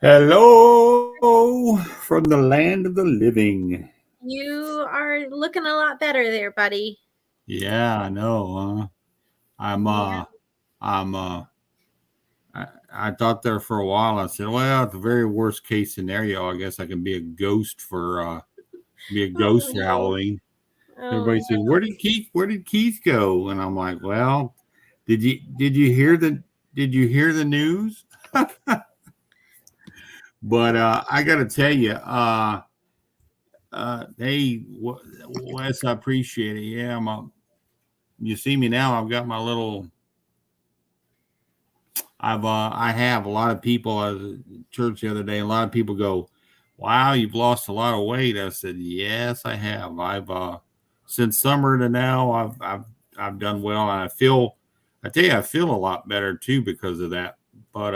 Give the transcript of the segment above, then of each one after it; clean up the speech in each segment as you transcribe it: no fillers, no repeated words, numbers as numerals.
Hello from the land of the living. You are looking a lot better there, buddy. Yeah, I know. I'm Yeah. I'm I thought there for a while. I said, well, at the very worst case scenario, I guess I can be a Oh ghost for no. Halloween. Oh Everybody says, no. where did Keith go? And I'm like, well, did you hear the news? But I got to tell you, hey, Wes, I appreciate it. Yeah, you see me now. I've got my little. I have a lot of people. I was at church the other day. A lot of people go, "Wow, you've lost a lot of weight." I said, "Yes, I have. I've since summer to now, I've done well, and I tell you, I feel a lot better too because of that. But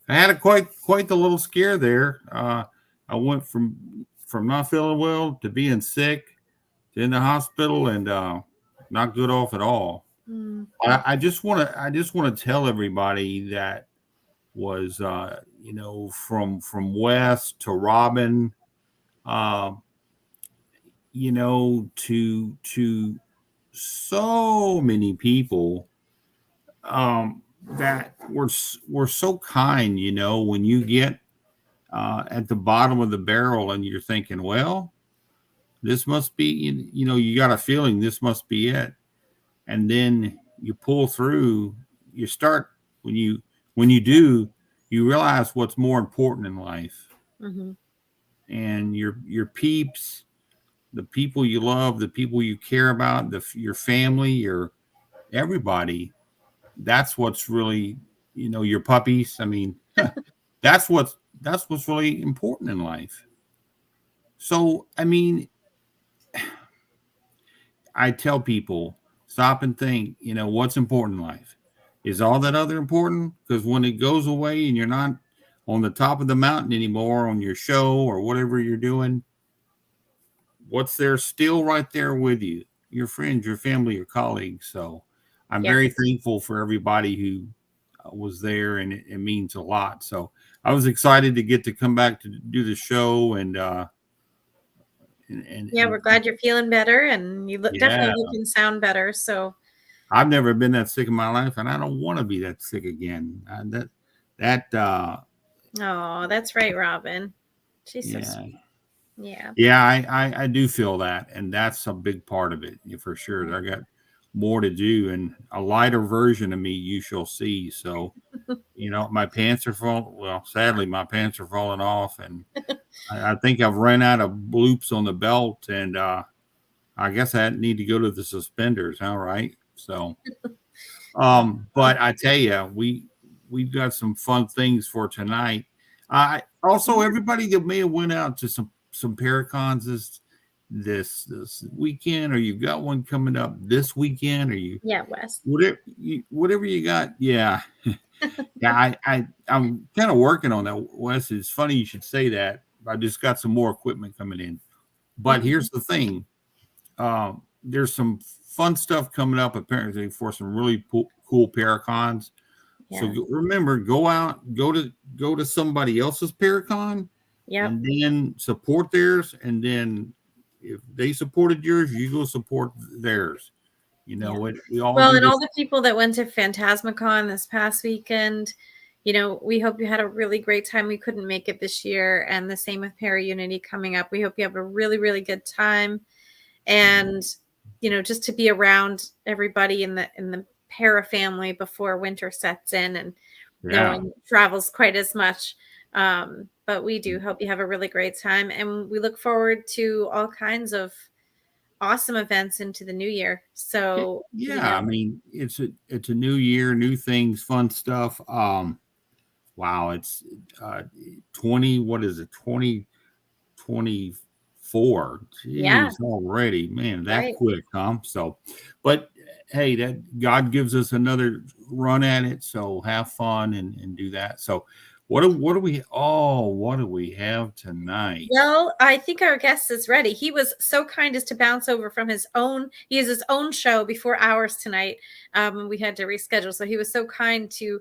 I had a quite the little scare there. I went from not feeling well to being sick to in the hospital and not good off at all. Mm. I just want to tell everybody that was from West to Robin, uh, to so many people um, that were so kind. When you get at the bottom of the barrel and you're thinking, well, this must be, you got a feeling this must be it, and then you pull through. You start when you do, you realize what's more important in life, Mm-hmm. and your peeps, the people you love, the people you care about, your family, your everybody. That's what's really, your puppies. I mean, that's what's really important in life. So I mean, I tell people, stop and think, what's important in life. Is all that other important? Because when it goes away and you're not on the top of the mountain anymore on your show or whatever you're doing, what's there still right there with you? Your friends, your family, your colleagues. So I'm Yep. very thankful for everybody who was there, and it means a lot. So I was excited to get to come back to do the show, Yeah, we're and glad you're feeling better, and you yeah, definitely look and sound better. So, I've never been that sick in my life, and I don't want to be that sick again. oh, that's right, Robin. She's so Yeah, sweet. Yeah. yeah, I do feel that, and that's a big part of it, yeah, for sure. I got more to do, and a lighter version of me you shall see. So, my pants are falling. Well, sadly, my pants are falling off, and I think I've run out of loops on the belt, and I guess I need to go to the suspenders. All right, so. But I tell you, we've got some fun things for tonight. Also, Yeah. everybody that may have went out to some Paracons this weekend, or you've got one coming up this weekend, or Yeah, Wes. whatever you got. Yeah, yeah. I'm kind of working on that, Wes. It's funny you should say that. I just got some more equipment coming in. But Mm-hmm. here's the thing: there's some fun stuff coming up apparently for some really cool Paracons. So Yeah. remember, go out, go to somebody else's Paracon, Yep. and then support theirs, and then if they supported yours, you go support theirs. Yeah. We all Well, do and all this. the people that went to Phantasmacon this past weekend, we hope you had a really great time. We couldn't make it this year, and the same with Para Unity coming up. We hope you have a really, really good time, and just to be around everybody in the Para family before winter sets in and no Yeah, one travels quite as much. But we do hope you have a really great time, and we look forward to all kinds of awesome events into the new year. So, yeah. I mean, it's a new year, new things, fun stuff. Wow, it's uh 20. What is it? 2024. yeah, Jeez, already, man, that right. quick, huh? So, but hey, that God gives us another run at it. So have fun and do that. So, what do we have tonight? Well, I think our guest is ready. He was so kind as to bounce over from he has his own show before ours tonight. We had to reschedule. So he was so kind to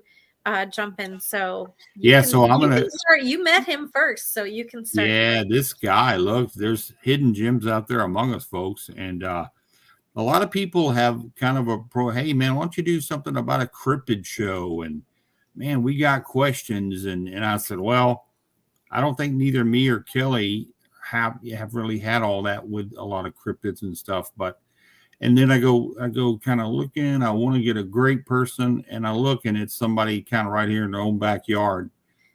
jump in. So Yeah, so I'm you gonna. can start. You met him first, so you can start Yeah, first. this guy. Look, there's hidden gems out there among us, folks, and a lot of people have kind of a pro. Hey, man, why don't you do something about a cryptid show? And man, we got questions, and I said, well, I don't think neither me or Kelly have really had all that with a lot of cryptids and stuff. But and then I go kind of looking. I want to get a great person, and I look, and it's somebody kind of right here in their own backyard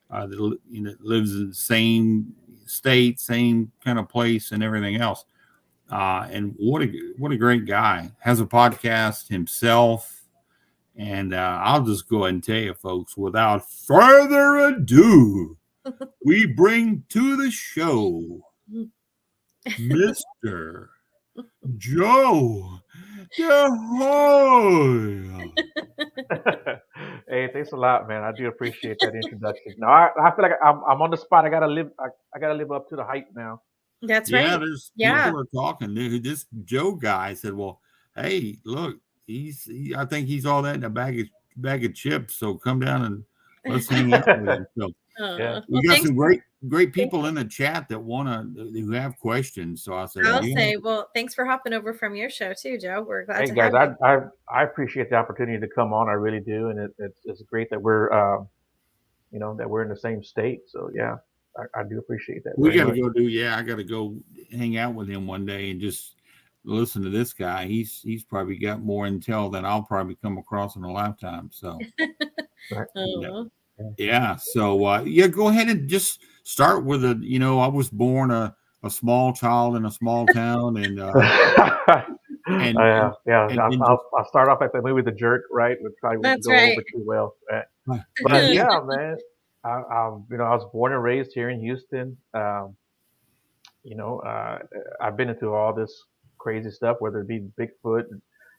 that lives in the same state, same kind of place, and everything else. And what a great guy. Has a podcast himself. And I'll just go ahead and tell you, folks, without further ado, we bring to the show Mr. Joe DeHoy. Hey, thanks a lot, man. I do appreciate that introduction. Now, I feel like I'm on the spot. I gotta live up to the hype now. That's Yeah, right. there's Yeah. people are talking. This Joe guy said, "Well, hey, look, I think he's all that in a bag of chips. So come down and let's hang out with him." So Yeah. we Well, got thanks. some great Thank people you. in the chat that who have questions. So I said, I'll "Yeah, say, well, thanks for hopping over from your show too, Joe. We're glad Hey to guys, have you. I appreciate the opportunity to come on. I really do, and it's great that we're that we're in the same state. So yeah, I do appreciate that we very got to much. go do. Yeah, I got to go hang out with him one day and just listen to this guy. He's probably got more intel than I'll probably come across in a lifetime. So." Right. And, Yeah. yeah. So yeah, go ahead and just start with I was born a small child in a small town, and and and Yeah. and just I'll start off at the movie The Jerk, right? Which probably wouldn't That's go right. over too well. Right? But yeah. yeah, man, I was born and raised here in Houston. You know, I've been into all this crazy stuff, whether it be Bigfoot,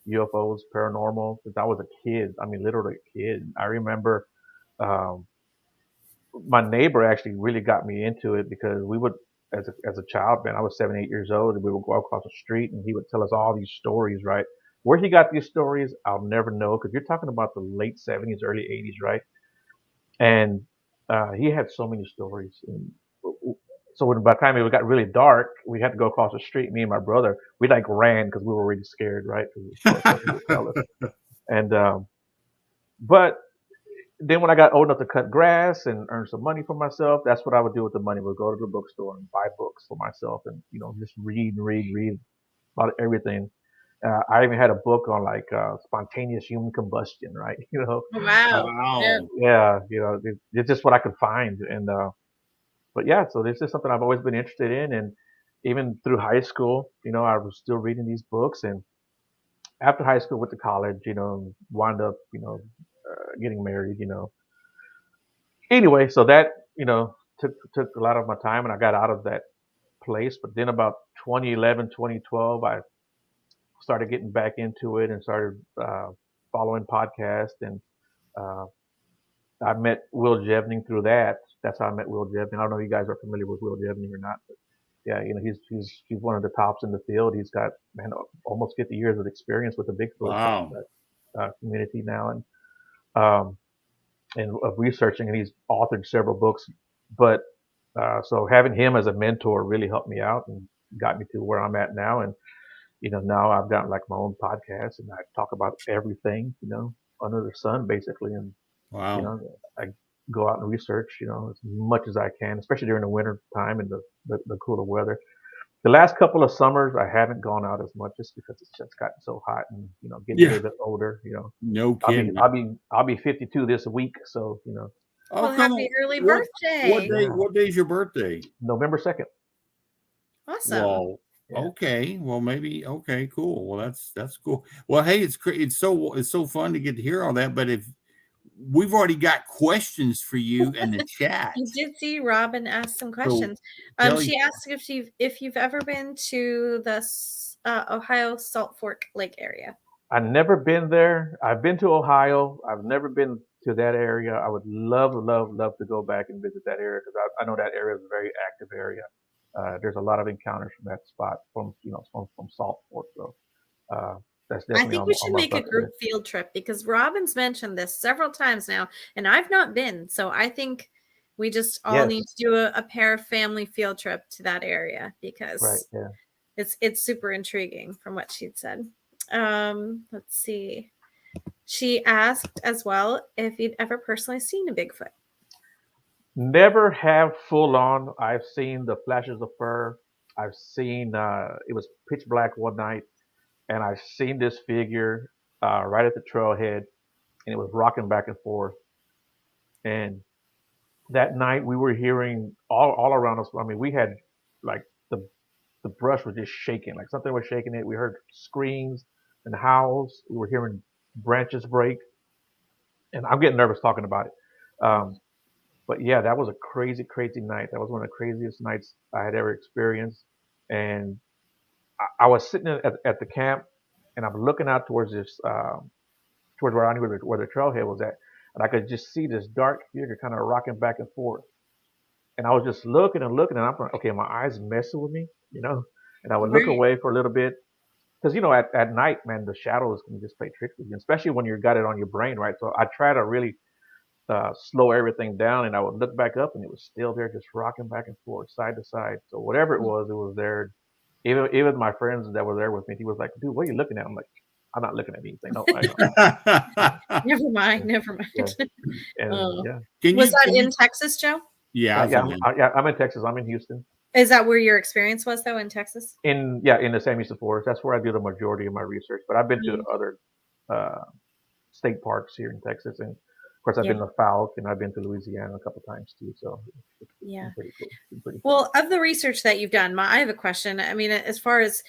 UFOs, paranormal, since I was a kid. I mean, literally a kid. I remember um, my neighbor actually really got me into it because we would, as a child, man, I was 7, 8 years old, and we would go across the street, and he would tell us all these stories, right? Where he got these stories, I'll never know, because you're talking about the late '70s, early '80s, right? And he had so many stories. And so by the time it got really dark, we had to go across the street. Me and my brother, we like ran because we were really scared, right? So stuff he would tell us. And but then when I got old enough to cut grass and earn some money for myself, that's what I would do with the money. Would go to the bookstore and buy books for myself, and just read about everything. I even had a book on like spontaneous human combustion, right? Uh, Wow. Yeah. Wow. yeah, it's just what I could find, and but yeah, so this is something I've always been interested in, and even through high school, I was still reading these books, and after high school, went to college, wound up, getting married, Anyway, so that took a lot of my time, and I got out of that place. But then about 2011, 2012, I started getting back into it and started following podcasts, and uh, I met Will Jevning through that. That's how I met Will Jevning. I don't know if you guys are familiar with Will Jevning or not, but yeah, he's one of the tops in the field. He's got, man, almost 50 years of experience with the Bigfoot Wow. community now, um, and of researching, and he's authored several books. But so having him as a mentor really helped me out and got me to where I'm at now. And now I've got like my own podcast, and I talk about everything, under the sun, basically. And you Wow. know, I go out and research, as much as I can, especially during the winter time and the cooler weather. The last couple of summers, I haven't gone out as much just because it's just gotten so hot, and getting a Yeah. little bit older. No I'll be kidding. I'll be I'll be 52 this week, so Oh, Well, come happy on. early What birthday. day? yeah, What day's your birthday? November 2nd. Awesome. Well, Yeah. okay. Well, maybe. Okay, cool. Well, that's cool. Well, hey, it's so fun to get to hear all that. But if we've already got questions for you in the chat, I did see Robin ask some so questions. Kelly, She asked if you've ever been to the Ohio Salt Fork Lake area. I've never been there. I've been to Ohio. I've never been to that area. I would love, love, love to go back and visit that area because I know that area is a very active area. There's a lot of encounters from that spot from Salt Fork. So, uh, that's I definitely think we on should my make a bucket group list. field trip because Robin's mentioned this several times now, and I've not been. So I think we just all need Yes, to do a pair family field trip to that area right, because yeah. it's super intriguing from what she'd said. Let's see. She asked as well if you'd ever personally seen a Bigfoot. Never have full on. I've seen the flashes of fur. I've seen it was pitch black one night, and I've seen this figure right at the trailhead, and it was rocking back and forth. And that night we were hearing all around us. I mean, we had like the brush was just shaking, like something was shaking it. We heard screams and howls. We were hearing branches break, and I'm getting nervous talking about it. Um, but yeah, that was a crazy, crazy night. That was one of the craziest nights I had ever experienced. And I was sitting at the camp, and I'm looking out towards this, towards where I knew where the trailhead was at, and I could just see this dark figure kind of rocking back and forth. And I was just looking and looking, and I'm like, okay, my eyes messing with me, you know. And I would look Right. away for a little bit, because at night, man, the shadows can just play tricks with you, especially when you got it on your brain, right? So I try to really slow everything down, and I would look back up, and it was still there, just rocking back and forth, side to side. So whatever it was there. Even my friends that were there with me, he was like, "Dude, what are you looking at?" I'm like, "I'm not looking at anything. No, I know." Never mind. Yeah, Never yeah, mind. and Oh. yeah, Was that can in you? Texas, Joe? Yeah, I was yeah. in. I'm in Texas. I'm in Houston. Is that where your experience was, though, in Texas? In the San Houston Forest. That's where I do the majority of my research. But I've been to Mm. other uh, state parks here in Texas, and of course I've Yeah. been to Falk, and I've been to Louisiana a couple times too. So it's Yeah. been pretty cool. It's been pretty fun. Well, of the research that you've done, I have a question. I mean, as far as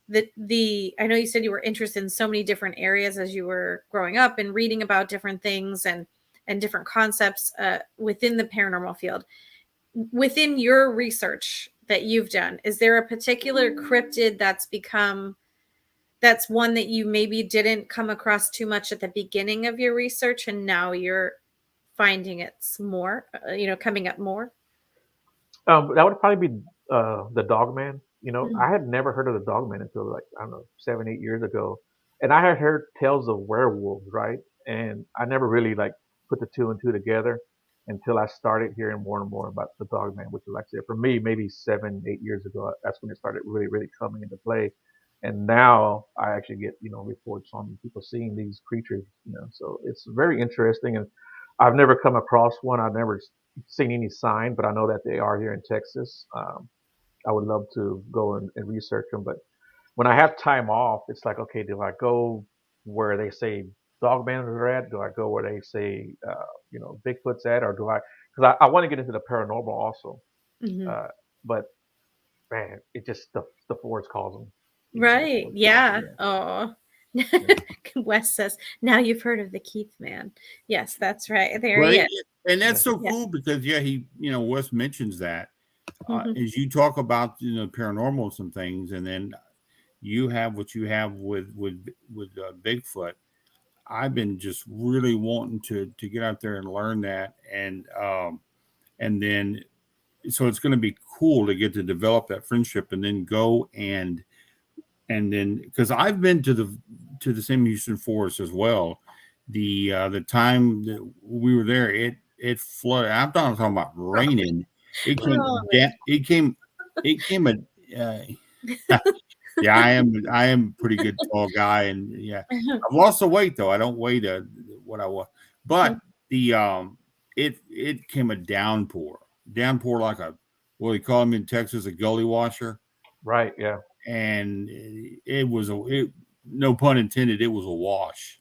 the I know you said you were interested in so many different areas as you were growing up and reading about different things and different concepts within the paranormal field. Within your research that you've done, is there a particular cryptid that's one that you maybe didn't come across too much at the beginning of your research and now you're finding it's more, coming up more? That would probably be the Dogman. You know, Mm. I had never heard of the Dogman until like I don't know 7 8 years ago, and I had heard tales of werewolves, right? And I never really like put the two and two together until I started hearing more and more about the Dogman, which was like I said, for me maybe 7 8 years ago. That's when it started really coming into play. And now I actually get reports on people seeing these creatures. So it's very interesting, and I've never come across one. I've never seen any sign, but I know that they are here in Texas. I would love to go and research them, but when I have time off, it's like, okay, do I go where they say dogmen are at? Do I go where they say, Bigfoot's at, or do I? Because I want to get into the paranormal also, Mhm. uh, but man, it just the forest calls them. The Right. forest calls Yeah. them. Oh. Yeah, Wes says, now you've heard of the Keith man. Yes, that's right. There he Right. is. And yeah, that's so Yeah. cool because yeah, Wes mentions that Mhm. as you talk about paranormal some things, and then you have what you have with Bigfoot. I've been just really wanting to get out there and learn that, and then so it's going to be cool to get to develop that friendship, and then go and then because I've been to the same Houston Forest as well. The time that we were there, it flooded. I'm not talking about raining. It came Oh, down. It came a. Yeah, I am a pretty good tall guy, and yeah, I've lost the weight though. I don't weigh what I was, but the it came a downpour like a what we call them in Texas a gully washer, right, yeah. and it was no pun intended, it was a wash.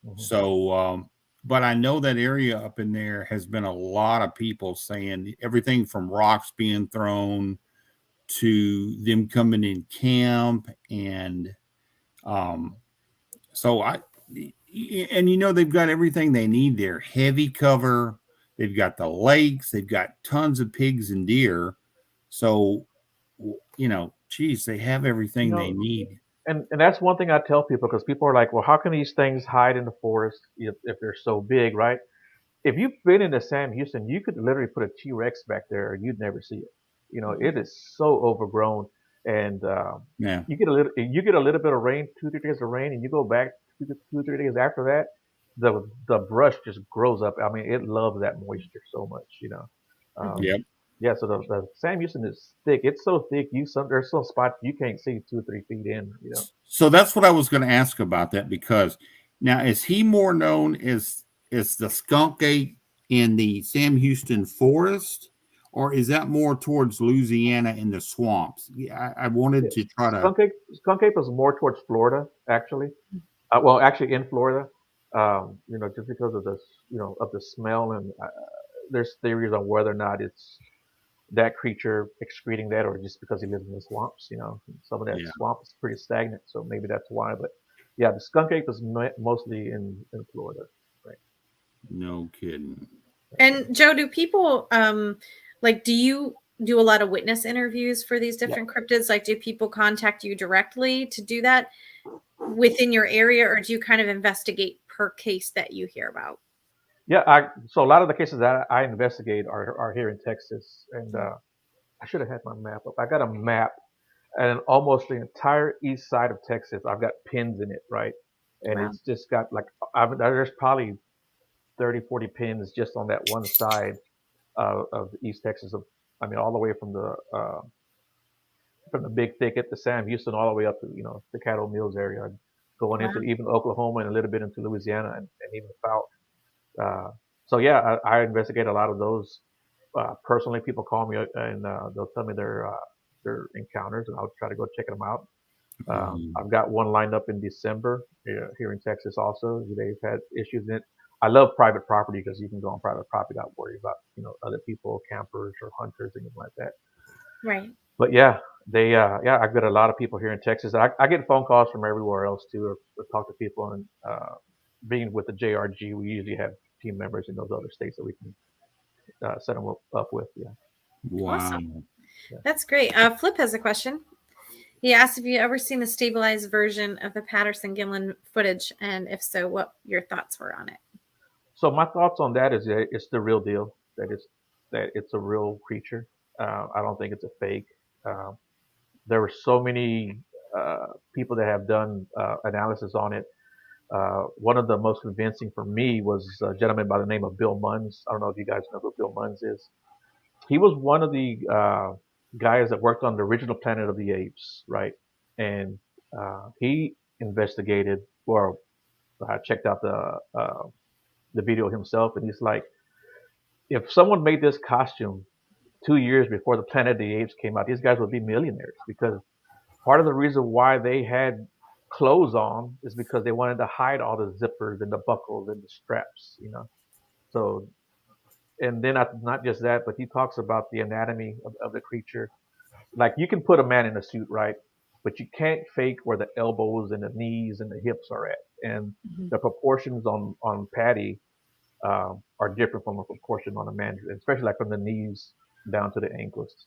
Hmm. So, but I know that area up in there has been a lot of people saying everything from rocks being thrown to them coming in camp and um, so and they've got everything they need there. Heavy cover. They've got the lakes. They've got tons of pigs and deer. So, geez, they have You everything they know, need. and that's one thing I tell people because people are like, well, how can these things hide in the forest if they're so big, right? If you've been in the Sam Houston, you could literally put a T-Rex back there and you'd never see it. mhm. It is so overgrown. and Yeah. you get a little bit of rain, 2 3 days of rain, and you go back 2 3 days after that, the brush just grows up. I mean, it loves that moisture so much, you know. Mhm. Um, Yep. yeah, so the Sam Houston is thick. It's so thick, there's some spots you can't see 2 or 3 feet in, you know. So that's what I was going to ask about that, because now is he more known as the skunk ape in the Sam Houston forest, or is that more towards Louisiana in the swamps? Yeah, I wanted to Yes. try to. Skunk ape is more towards Florida, actually. Well, actually in Florida, you know, just because of of the smell, and there's theories on whether or not it's that creature excreting that, or just because he lives in the swamps. You know, some of that Yeah, swamp is pretty stagnant, so maybe that's why. But yeah, the skunk ape is mostly in Florida, right? no kidding. And Joe, do people like do you do a lot of witness interviews for these Yeah, different cryptids? Like do people contact you directly to do that within your area, or do you kind of investigate per case that you hear about? yeah. So a lot of the cases that I investigate are here in Texas, and I should have had my map up. I got a map, and almost the entire east side of Texas, I've got pins in it, right? And Wow. it's just got like there's probably 30, 40 pins just on that one side of East Texas. I mean, all the way from the big thicket, the Sam Houston, all the way up to the Cattle Mills area, going Wow. into even Oklahoma and a little bit into Louisiana and even south. So yeah, I investigate a lot of those personally. People call me and they'll tell me their encounters, and I'll try to go check them out. Um, I've got one lined up in December here in Texas. Also, they've had issues in it. I love private property because you can go on private property, not worry about other people, campers or hunters, anything like that. Right. But yeah, yeah, I've got a lot of people here in Texas. I get phone calls from everywhere else too, or talk to people. And being with the JRG, we usually have team members in those other states that we can set them up with. Yeah, wow. Awesome. yeah. That's great. Flip has a question. He asked if you ever seen the stabilized version of the Patterson Gimlin footage, and if so, what your thoughts were on it. So my thoughts on that is that it's the real deal. That it's a real creature. I don't think it's a fake. Uh, there were so many people that have done analysis on it. One of the most convincing for me was a gentleman by the name of Bill Munns. I don't know if you guys know who Bill Munns is. He was one of the guys that worked on the original Planet of the Apes, right? And he investigated, or checked out the video himself, and he's like, if someone made this costume 2 years before the Planet of the Apes came out, these guys would be millionaires, because part of the reason why they had clothes on is because they wanted to hide all the zippers and the buckles and the straps, So, and then not just that, but he talks about the anatomy of the creature. Like, you can put a man in a suit, right? But you can't fake where the elbows and the knees and the hips are at. And Mhm. the proportions on Patty are different from a proportion on a man, especially like from the knees down to the ankles.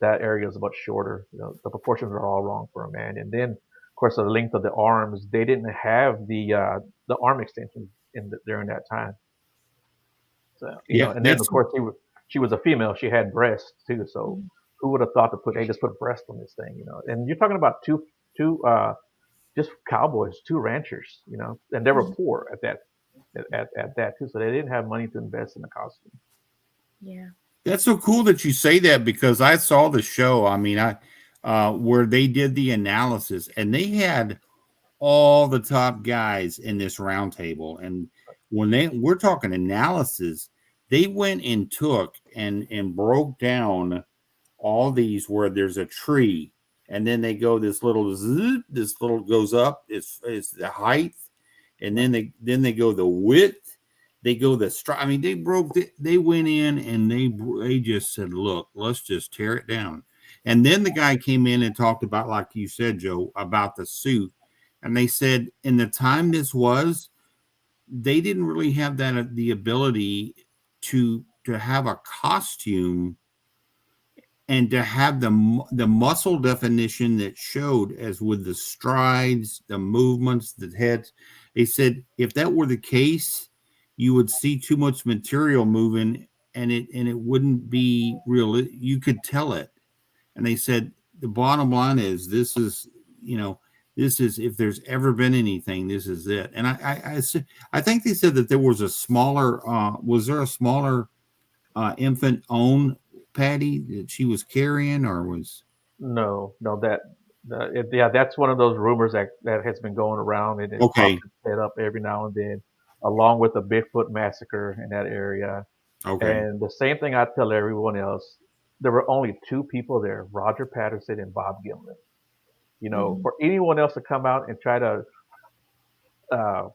That area is much shorter. The proportions are all wrong for a man. And then, of course, the length of the arms, they didn't have the arm extensions during that time. So, Yeah, and then of that's course she was a female. She had breasts too. So who would have thought they just put breast on this thing? And you're talking about two just cowboys, two ranchers, and they were Mhm. poor at that too. So they didn't have money to invest in the costume. Yeah. that's so cool that you say that, because I saw the show. I mean, I where they did the analysis, and they had all the top guys in this roundtable. And when we're talking analysis, they went and took and broke down all these where there's a tree, and then they go this little this little goes up. It's the height, and Right. then they go the width. They go the stride. I mean, they went in and they just said, look, let's just tear it down. And then the guy came in and talked about, like you said, Joe, about the suit. And they said in the time this was, they didn't really have that the ability to have a costume and to have the muscle definition that showed, as with the strides, the movements, the heads. They said if that were the case, you would see too much material moving, and it wouldn't be real. You could tell it. And they said the bottom line is this is, you know, this is, if there's ever been anything, this is it. And I think they said that there was a smaller, was there a smaller infant owned Patty that she was carrying, or was No, no, yeah, that's one of those rumors that has been going around, and it pops okay, its head up every now and then, along with the Bigfoot massacre in that area. okay, And the same thing I tell everyone else. There were only two people there, Roger Patterson and Bob Gimlin. Mhm. For anyone else to come out and try to, uh,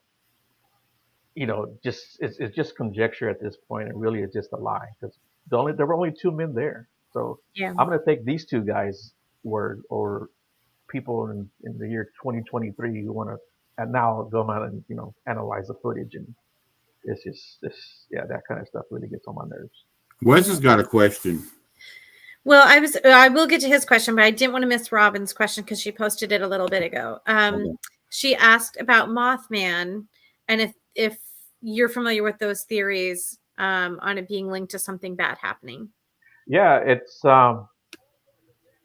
just it's just conjecture at this point, and really it's just a lie because there were only two men there. So Yeah. I'm going to take these two guys' word over people in the year 2023 who want to and now go out and analyze the footage, and it's just this yeah, that kind of stuff really gets on my nerves. Wes Yeah. has got a question. Well, I will get to his question, but I didn't want to miss Robin's question because she posted it a little bit ago. Okay. She asked about Mothman and if you're familiar with those theories on it being linked to something bad happening. Yeah, it's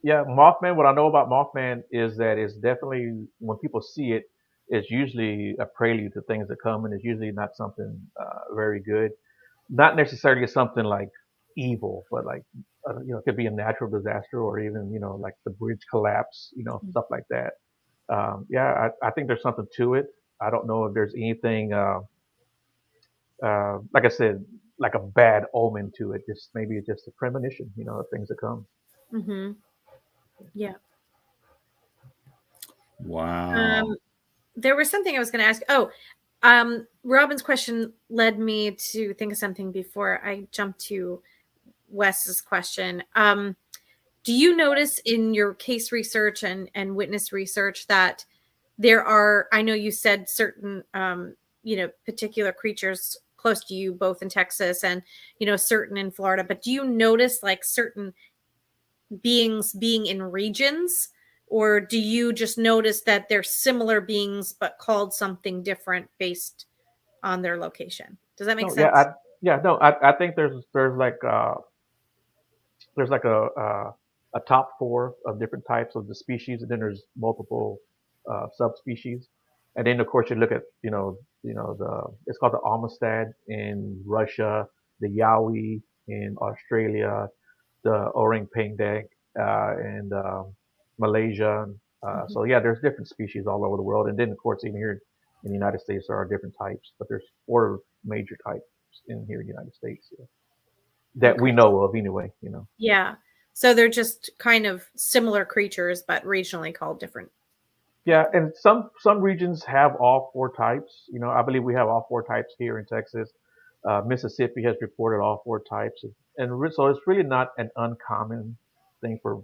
yeah, Mothman. What I know about Mothman is that it's definitely when people see it, it's usually a prelude to things to come, and it's usually not something very good. Not necessarily something like evil, but like it could be a natural disaster or even like the bridge collapse, stuff like that. Yeah, I think there's something to it. I don't know if there's anything, like I said, like a bad omen to it. Just maybe it's just a premonition, of things to come. Mm-hmm. Yeah. Wow. Um, there was something I was going to ask. Oh, Robin's question led me to think of something before I jumped to Wes's question. Do you notice in your case research and witness research that there are, I know you said certain, particular creatures close to you, both in Texas and, certain in Florida, but do you notice like certain beings being in regions? Or do you just notice that they're similar beings but called something different based on their location? Does that make No, yeah, sense? no, I think there's like a top four of different types of the species, and then there's multiple subspecies. And then of course you look at the it's called the Amistad in Russia, the Yowie in Australia, the orang pendek in Malaysia. Mhm. So yeah, there's different species all over the world, and then of course even here in the United States there are different types, but there's four major types in here in the United States, yeah, that we Okay. know of anyway. Yeah. So they're just kind of similar creatures, but regionally called different. Yeah, and some regions have all four types. I believe we have all four types here in Texas. Mississippi has reported all four types, so it's really not an uncommon thing for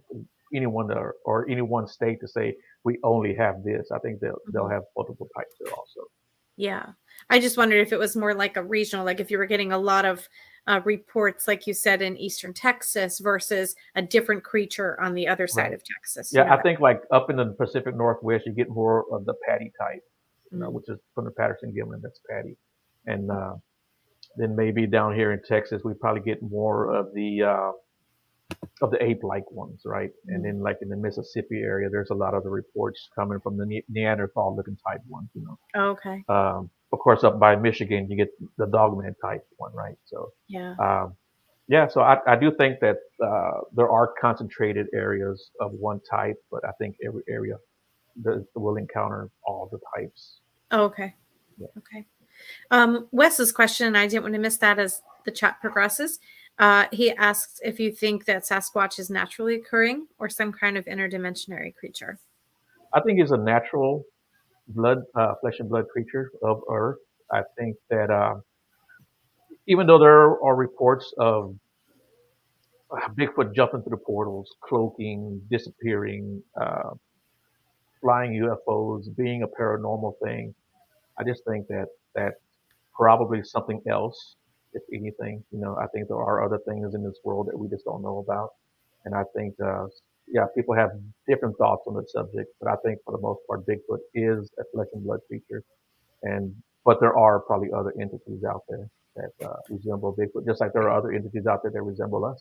anyone or any one state to say we only have this. I think they'll Mhm. have multiple types there also. Yeah. I just wondered if it was more like a regional, like if you were getting a lot of reports, like you said, in Eastern Texas versus a different creature on the other side Right. of Texas, Yeah, I think like up in the Pacific Northwest, you get more of the patty type, Mm. which is from the Patterson Gimlin. That's patty, and then maybe down here in Texas, we probably get more of the ape-like ones, right? And Mm. then like in the Mississippi area, there's a lot of the reports coming from the Neanderthal-looking type ones. Okay. Of course, up by Michigan, you get the dogman type one, right? So, Yeah. um, yeah, so I do think that there are concentrated areas of one type, but I think every area will encounter all the types. Oh, okay. Yeah. Okay. Wes's question, I didn't want to miss that as the chat progresses. He asks if you think that Sasquatch is naturally occurring or some kind of interdimensionary creature. I think it's a natural flesh and blood creature of Earth. I think that even though there are reports of Bigfoot jumping through the portals, cloaking, disappearing, flying UFOs, being a paranormal thing, I just think that that's probably something else, if anything. I think there are other things in this world that we just don't know about. And I think, yeah, people have different thoughts on the subject, but I think for the most part, Bigfoot is a flesh and blood creature. But there are probably other entities out there that resemble Bigfoot, just like there are other entities out there that resemble us.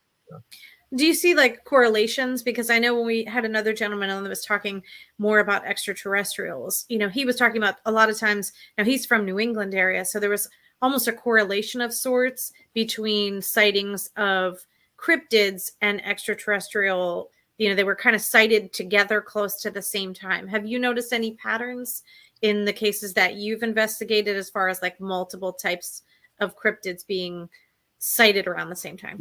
Do you see like correlations? Because I know when we had another gentleman on that was talking more about extraterrestrials, he was talking about a lot of times, now he's from New England area, so there was almost a correlation of sorts between sightings of cryptids and extraterrestrial, they were kind of sighted together close to the same time. Have you noticed any patterns in the cases that you've investigated as far as like multiple types of cryptids being sighted around the same time?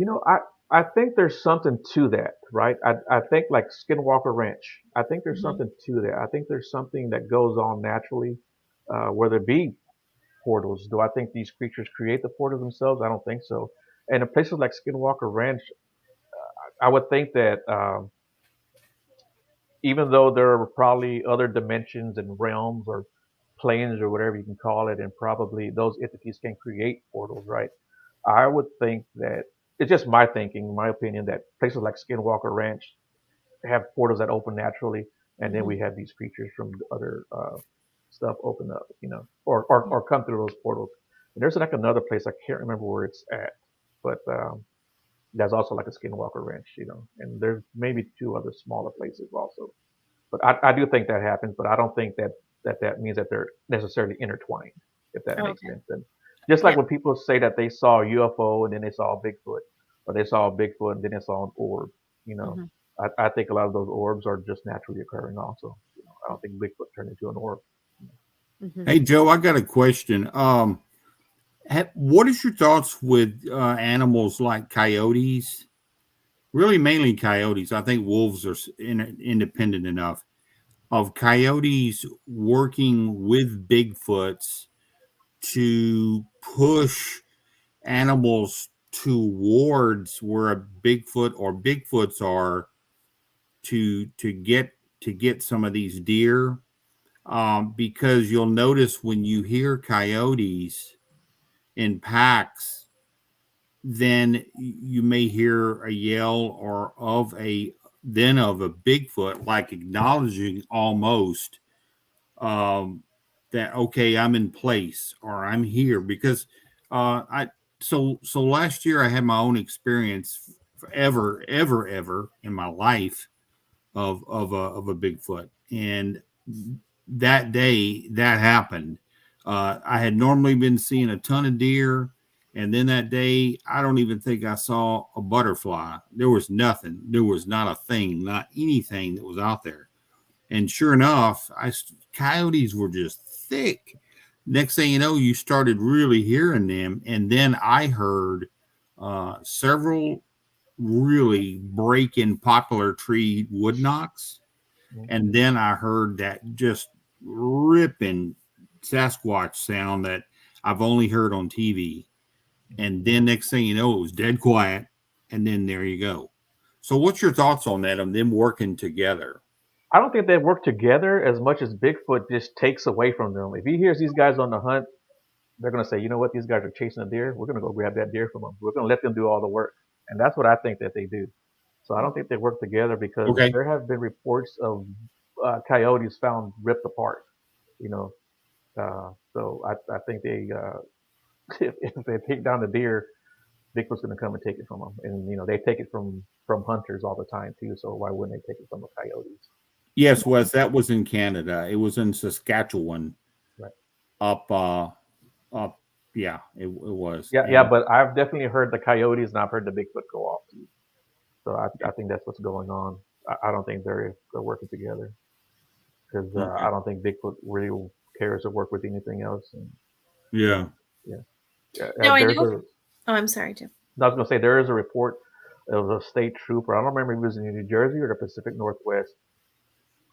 I think there's something to that, right? I think like Skinwalker Ranch. I think there's Mhm. something to that. I think there's something that goes on naturally, whether it be portals. Do I think these creatures create the portals themselves? I don't think so. And in places like Skinwalker Ranch, I would think that even though there are probably other dimensions and realms or planes or whatever you can call it, and probably those entities can create portals, right? I would think that it's just my thinking, my opinion, that places like Skinwalker Ranch have portals that open naturally, and then we Mhm. have these creatures from other stuff open up, or come through those portals. And there's like another place I can't remember where it's at, but that's also like a Skinwalker Ranch, and there's maybe two other smaller places also. But I do think that happens, but I don't think that means that they're necessarily intertwined, if that makes Okay. sense. And just like Yeah. when people say that they saw a UFO and then they saw a Bigfoot, or they saw a Bigfoot and then they saw an orb, you know, Mhm. I think a lot of those orbs are just naturally occurring also. I don't think Bigfoot turned into an orb. Mhm. Hey, Joe, I got a question. What is your thoughts with animals like coyotes? Really, mainly coyotes. I think wolves are independent enough of coyotes working with Bigfoots to push animals towards where a Bigfoot or Bigfoots are to get some of these deer. Because you'll notice when you hear coyotes in packs, then you may hear a yell or of a Bigfoot, like acknowledging almost um, that okay, I'm in place or I'm here because I so last year I had my own experience ever in my life of a Bigfoot, and that day that happened. I had normally been seeing a ton of deer, and then that day I don't even think I saw a butterfly. There was nothing. There was not a thing, not anything that was out there. And sure enough, coyotes were just thick. Next thing you know, you started really hearing them, and then I heard several really breaking poplar tree wood knocks, Mhm. and then I heard that just ripping Sasquatch sound that I've only heard on TV. And then next thing you know, it was dead quiet, and then there you go. So, what's your thoughts on that? Of them working together? I don't think they work together as much as Bigfoot just takes away from them. If he hears these guys on the hunt, they're going to say, you know what, these guys are chasing a deer. We're going to go grab that deer from them. We're going to let them do all the work. And that's what I think that they do. So I don't think they work together because Okay. there have been reports of coyotes found ripped apart. You know, so I think they if they take down the deer, Bigfoot's going to come and take it from them, and they take it from hunters all the time too. So why wouldn't they take it from the coyotes? Yes, Wes, that was in Canada. It was in Saskatchewan. Right. Up, up. Yeah, it was. Yeah, yeah, And but I've definitely heard the coyotes and I've heard the Bigfoot go off too. So I think that's what's going on. I don't think they're working together because okay. I don't think Bigfoot really cares to work with anything else. And you Yeah. know, yeah, yeah. Now I There's know. a Oh, I'm sorry, Jim. I was gonna say there is a report of a state trooper. I don't remember if he was in New Jersey or the Pacific Northwest,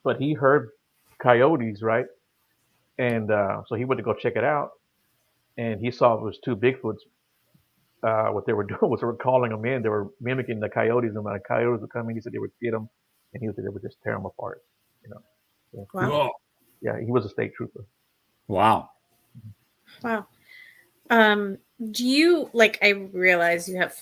but he heard coyotes, right? And so he went to go check it out, and he saw it was two Bigfoots. What they were doing was they were calling them in. They were mimicking the coyotes, and when the coyotes would come in, he said they would get them, and he said they would just tear them apart. You know, so, Wow. Oh, yeah, he was a state trooper. wow. Wow. Um, do you like? I realize you have,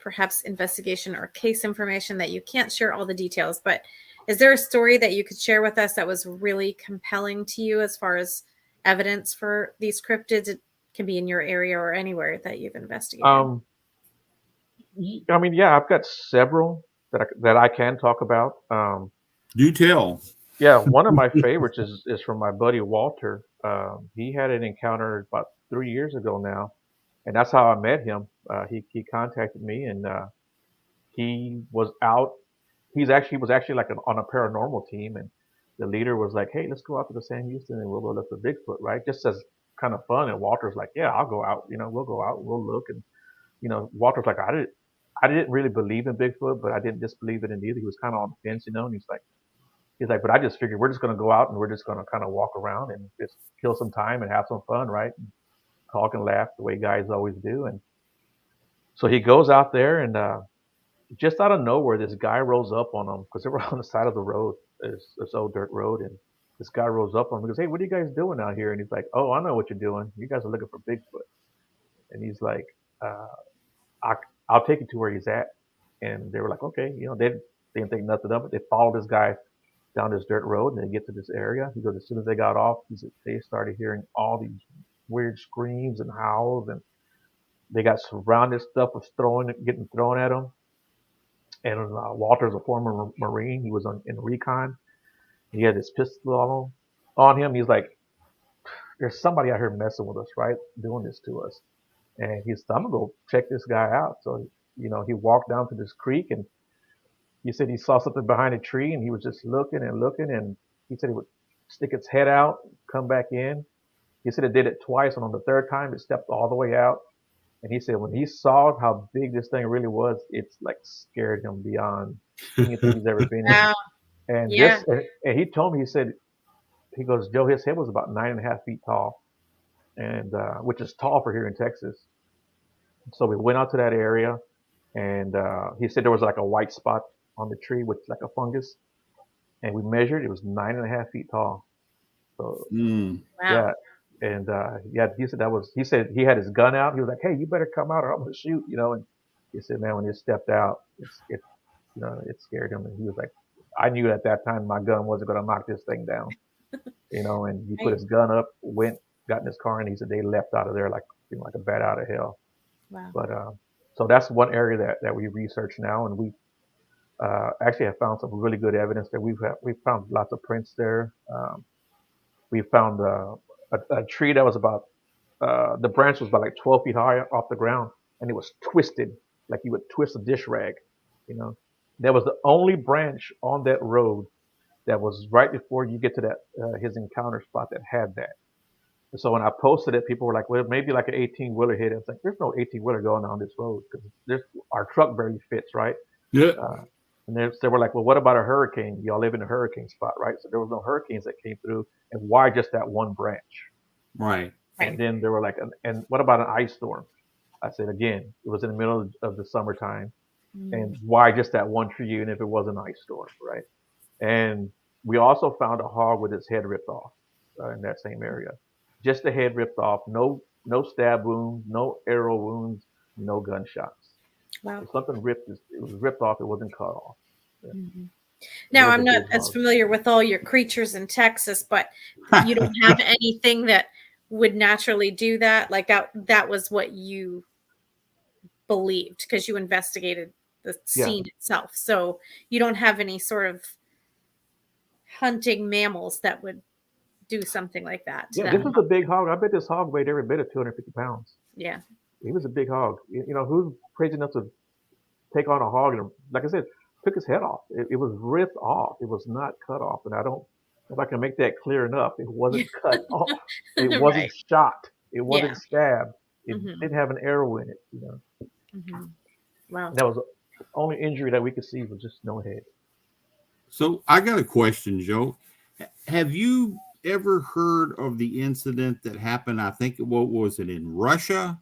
perhaps investigation or case information that you can't share all the details, but is there a story that you could share with us that was really compelling to you as far as evidence for these cryptids? It can be in your area or anywhere that you've investigated. Um, I mean, yeah, I've got several that I can talk about. Do tell. Yeah, one of my favorites is from my buddy Walter. He had an encounter about 3 years ago now, and that's how I met him. He contacted me, and he was out. He was actually like on a paranormal team, and the leader was like, "Hey, let's go out to the San Houston and we'll go look for Bigfoot, right?" Just as kind of fun. And Walter's like, "Yeah, I'll go out. We'll go out, we'll look." And Walter's like, I didn't really believe in Bigfoot, but I didn't disbelieve it in either. He was kind of on the fence, and he's like, but I just figured we're just gonna go out and we're just gonna kind of walk around and just kill some time and have some fun, right? And talk and laugh the way guys always do. And so he goes out there, and just out of nowhere, this guy rolls up on him because they were on the side of the road, this old dirt road, and this guy rolls up on him and goes, "Hey, what are you guys doing out here?" And he's like, "Oh, I know what you're doing. You guys are looking for Bigfoot." And he's like, uh, I, "I'll take you to where he's at." And they were like, "Okay," they didn't think nothing of it. They followed this guy down this dirt road, and they get to this area. He goes, as soon as they got off, they started hearing all these weird screams and howls, and they got surrounded. Stuff was getting thrown at them. And Walter's a former Marine. He was in recon. He had his pistol on him. He's like, "There's somebody out here messing with us, right? Doing this to us." And he's, "I'm gonna go check this guy out." So, he walked down to this creek, and he said he saw something behind a tree, and he was just looking and looking, and he said he would stick its head out, come back in. He said it did it twice, and on the third time, it stepped all the way out. And he said when he saw how big this thing really was, it's like scared him beyond anything he's ever been in. Wow. And Yeah. and he told me, he goes, Joe, his head was about 9.5 feet tall, and which is tall for here in Texas. So we went out to that area, and he said there was like a white spot on the tree with like a fungus, and we measured. It was 9.5 feet tall. So Mm. yeah, Wow. and yeah, he said that was. He said he had his gun out. He was like, "Hey, you better come out, or I'm gonna shoot," And he said, "Man, when it stepped out, it scared him." And he was like, "I knew at that time my gun wasn't gonna knock this thing down." And he put Right. his gun up, got in his car, and he said they left out of there like like a bat out of hell. Wow. But so that's one area that we research now, and we actually have found some really good evidence there. We've found lots of prints there. We found a tree that was about the branch was about like 12 feet high off the ground, and it was twisted like you would twist a dish rag. You know, that was the only branch on that road that was right before you get to that his encounter spot that had that. And so when I posted it, people were like, "Well, maybe like an 18 wheeler hit it." It's like there's no 18 wheeler going down this road because there's our truck barely fits, right? Yeah. And they were like, "Well, what about a hurricane? Y'all live in a hurricane spot, right?" So there was no hurricanes that came through, and why just that one branch? Right. And Right. then they were like, "And what about an ice storm?" I said, "Again, it was in the middle of the summertime, Mm. and why just that one tree, even if it was an ice storm, right?" And we also found a hog with its head ripped off in that same area, just the head ripped off, no stab wounds, no arrow wounds, no gunshots. Wow. So something ripped, it was ripped off, it wasn't cut off. Yeah. Mhm. It Now, was a I'm not big as hog. familiar with all your creatures in Texas, but you don't have anything that would naturally do that. Like that was what you believed because you investigated the Yeah. scene itself. So you don't have any sort of hunting mammals that would do something like that to Yeah, that. this was a big hog. I bet this hog weighed every bit of 250 pounds. Yeah. He was a big hog. Who's crazy enough to take on a hog and, like I said, took his head off? It was ripped off. It was not cut off. And I don't know if I can make that clear enough. It wasn't cut off. It wasn't Right. shot. It Yeah. wasn't stabbed. It Hmm. didn't have an arrow in it. Hmm. Wow. And that was the only injury that we could see was just no head. So I got a question, Joe. Have you ever heard of the incident that happened? I think what was it in Russia,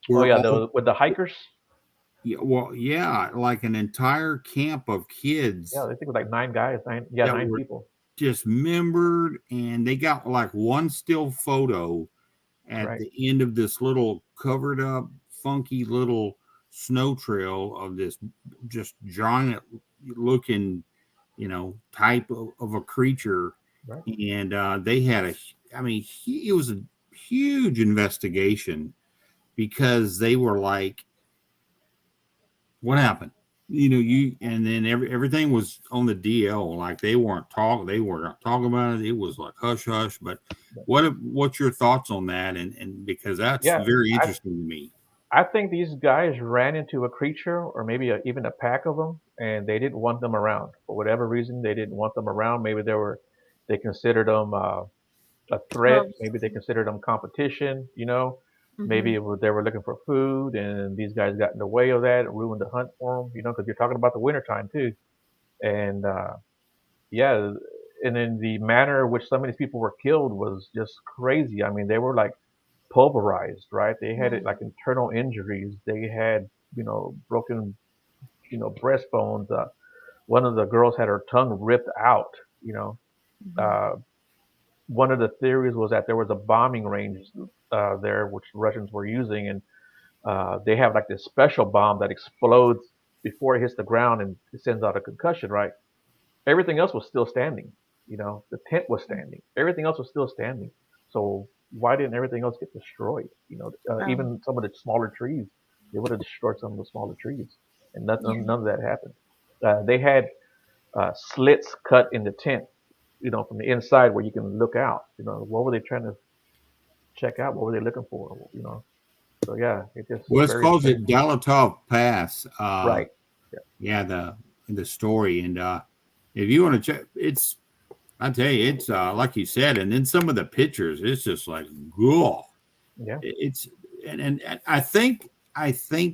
Oh where yeah, all with the hikers. yeah, well, yeah, like an entire camp of Yeah, kids I think it was like 9 guys. Yeah, that nine were people. dismembered, and they got like one still photo at Right. the end of this little covered up, funky little snow trail of this just giant looking, type of a creature. Right. And they had I mean, it was a huge investigation because they were like, What happened? And then everything was on the DL. Like they weren't talking about it. It was like hush hush. But what's your thoughts on that? And because that's Yeah, very I interesting to me. I think these guys ran into a creature or maybe even a pack of them, and they didn't want them around for whatever reason. They didn't want them around. Maybe they considered them a threat. Oh. Maybe they considered them competition. Maybe Hmm. they were looking for food, and these guys got in the way of that and ruined the hunt for them. Because you're talking about the winter time too, and yeah, and then the manner in which some of these people were killed was just crazy. I mean, they were like pulverized, right? They had it like internal injuries. They had, broken, breastbones. One of the girls had her tongue ripped out. You know, Hmm. uh, one of the theories was that there was a bombing range there, which the Russians were using, and they have like this special bomb that explodes before it hits the ground and it sends out a concussion, right? Everything else was still standing. The tent was standing. Everything else was still standing. So why didn't everything else get destroyed? Oh, Even some of the smaller trees, they would have destroyed some of the smaller trees, and yeah. none of that happened. They had slits cut in the tent, from the inside where you can look out. What were they trying to check out? What were they looking for? So yeah, it's just Well, it's very called strange. it Galatov Pass. Right. Yeah. Yeah, the story. And if you want to check, I tell you, it's like you said, and then some of the pictures, it's just like, cool. Yeah. It's and I think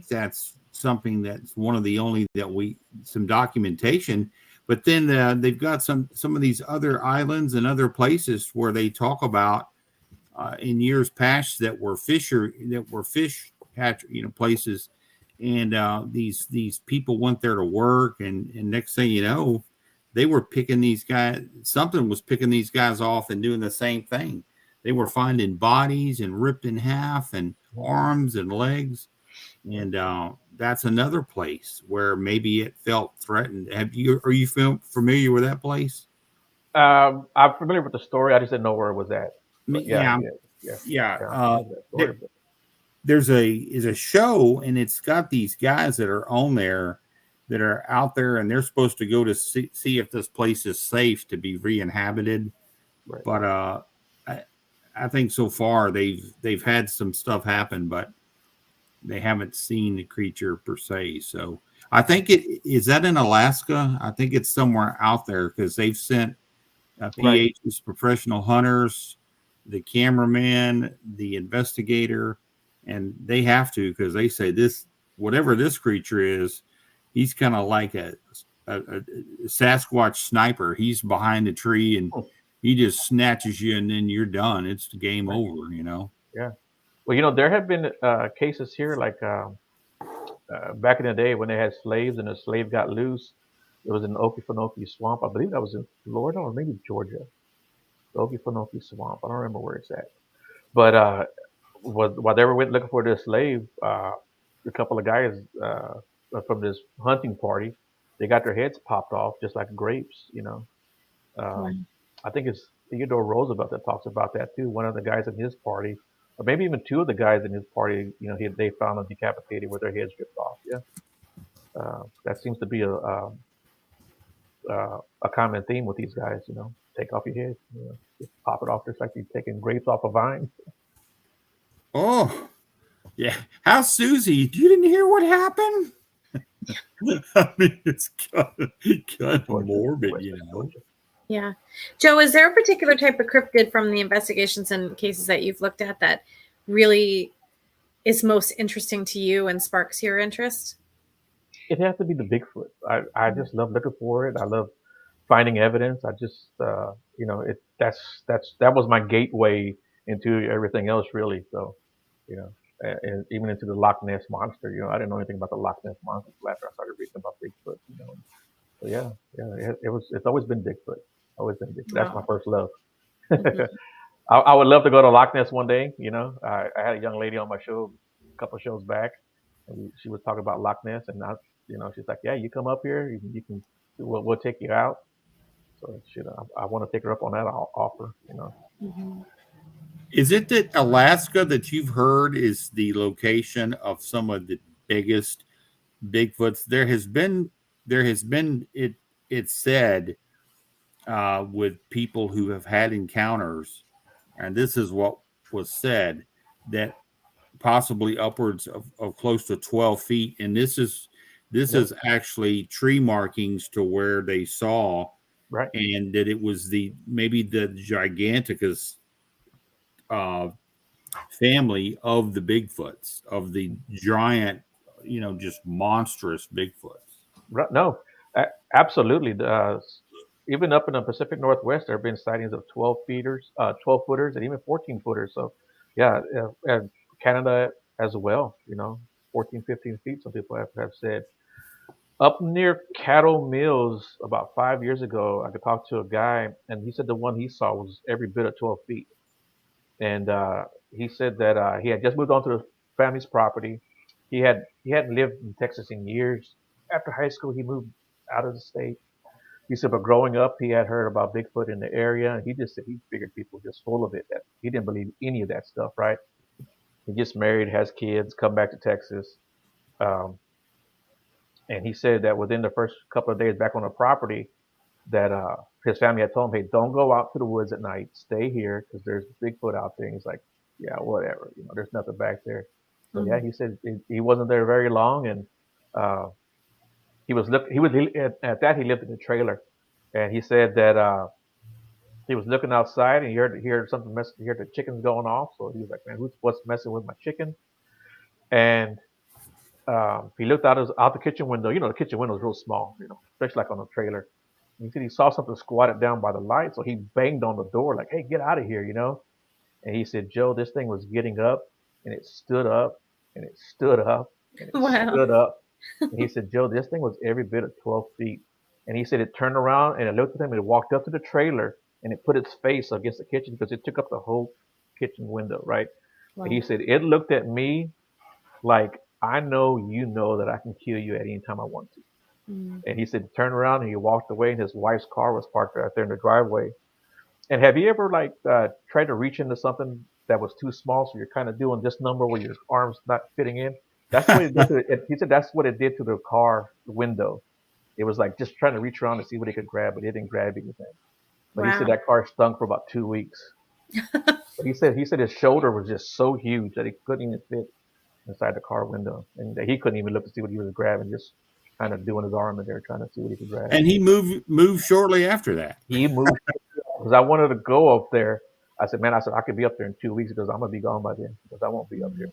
that's something that's one of the only that we some documentation. But then they've got some of these other islands and other places where they talk about in years past that were fish catch places, and these people went there to work, and next thing you know, they were picking these guys. Something was picking these guys off and doing the same thing. They were finding bodies and ripped in half, and arms and legs, and that's another place where maybe it felt threatened. Are you familiar with that place? I'm familiar with the story. I just didn't know where it was at. But yeah, Yeah, yeah, yeah, yeah. yeah. I'm familiar with that story. But There's a show, and it's got these guys that are on there that are out there, and they're supposed to go to see if this place is safe to be re-inhabited. right. But I, I think so far they've had some stuff happen, but they haven't seen the creature per se. So I think it is that in Alaska. I think it's somewhere out there because they've sent Right. PHs, professional hunters, the cameraman, the investigator, and they have to because they say this whatever this creature is, he's kind of like a Sasquatch sniper. He's behind a tree and Hmm. he just snatches you and then you're done. It's the game Right. over. Yeah. Well, there have been cases here, like back in the day when they had slaves and a slave got loose. It was in Okefenokee Swamp. I believe that was in Florida or maybe Georgia. The Okefenokee Swamp. I don't remember where it's at. But while they were looking for this slave, a couple of guys from this hunting party, they got their heads popped off just like grapes. Wow. Um, I think it's Theodore Roosevelt that talks about that too. One of the guys in his party, or maybe even two of the guys in his party, they found them decapitated with their heads ripped off. Yeah, that seems to be a common theme with these guys. Take off your head, just pop it off just like you're taking grapes off a vine. Oh, yeah. How's Susie? You didn't hear what happened? I mean, it's kind of Georgia, morbid. Western Georgia. Yeah. Joe, is there a particular type of cryptid from the investigations and cases that you've looked at that really is most interesting to you and sparks your interest? It has to be the Bigfoot. I just love looking for it. I love finding evidence. I just that was my gateway into everything else really. So and even into the Loch Ness monster. I didn't know anything about the Loch Ness monster until after I started reading about Bigfoot. So yeah, it's always been Bigfoot. Always been Bigfoot. That's my Wow. first love. Mhm. I would love to go to Loch Ness one day. I had a young lady on my show a couple of shows back, and she was talking about Loch Ness, and she's like, "Yeah, you come up here, you can, we'll take you out." So I want to take her up on that offer. Mhm. Is it that Alaska that you've heard is the location of some of the biggest Bigfoots. There has been it's said with people who have had encounters, and this is what was said, that possibly upwards of close to 12 feet. And this Yep. is actually tree markings to where they saw, Right. and that it was the maybe the giganticus uh, family of the Bigfoots, of the giant, just monstrous Bigfoots. Right. No, absolutely. Even up in the Pacific Northwest, there have been sightings of 12 footers, and even 14 footers. So, yeah, and Canada as well. 14, 15 feet. Some people have said. Up near Cattle Mills, about 5 years ago, I could talk to a guy, and he said the one he saw was every bit of 12 feet. And he said that he had just moved onto the family's property. He hadn't lived in Texas in years. After high school, he moved out of the state. He said, but growing up, he had heard about Bigfoot in the area, and he just said he figured people were just full of it. That he didn't believe any of that stuff, right? He gets married, has kids, come back to Texas, um, and he said that within the first couple of days back on the property, that his family had told him, "Hey, don't go out to the woods at night. Stay here because there's Bigfoot out there." And he's like, "Yeah, whatever. There's nothing back there." So yeah, Mhm. he said he wasn't there very long, and uh, he was look. He was at that he lived in a trailer, and he said that he was looking outside and he heard something mess. He heard the chickens going off. So he was like, "Man, what's messing with my chicken?" And he looked out the kitchen window. The kitchen window is real small, especially like on a trailer. He said he saw something squatted down by the light, so he banged on the door like, "Hey, get out of here!" And he said, "Joe, this thing was getting up, and it stood up, and it stood up, and it Wow. stood up." And he said, "Joe, this thing was every bit of 12 feet." And he said it turned around and it looked at him and it walked up to the trailer and it put its face against the kitchen because it took up the whole kitchen window, right? And he Wow. said it looked at me like, "I know you know that I can kill you at any time I want to." Mm. And he said, turn around, and he walked away, and his wife's car was parked right there in the driveway. And have you ever tried to reach into something that was too small, so you're kind of doing this number where your arms not fitting in? That's what it did to it. He said that's what it did to the car window. It was like just trying to reach around to see what it could grab, but it didn't grab anything. But he said Wow. that car stunk for about 2 weeks. But he said his shoulder was just so huge that he couldn't even fit inside the car window, and that he couldn't even look to see what he was grabbing, just kind of doing his arm in there trying to see what he could grab. And he moved shortly after that. He moved because I wanted to go up there. I said, "Man," I said, "I could be up there in 2 weeks because I'm gonna be gone by then because I won't be up here."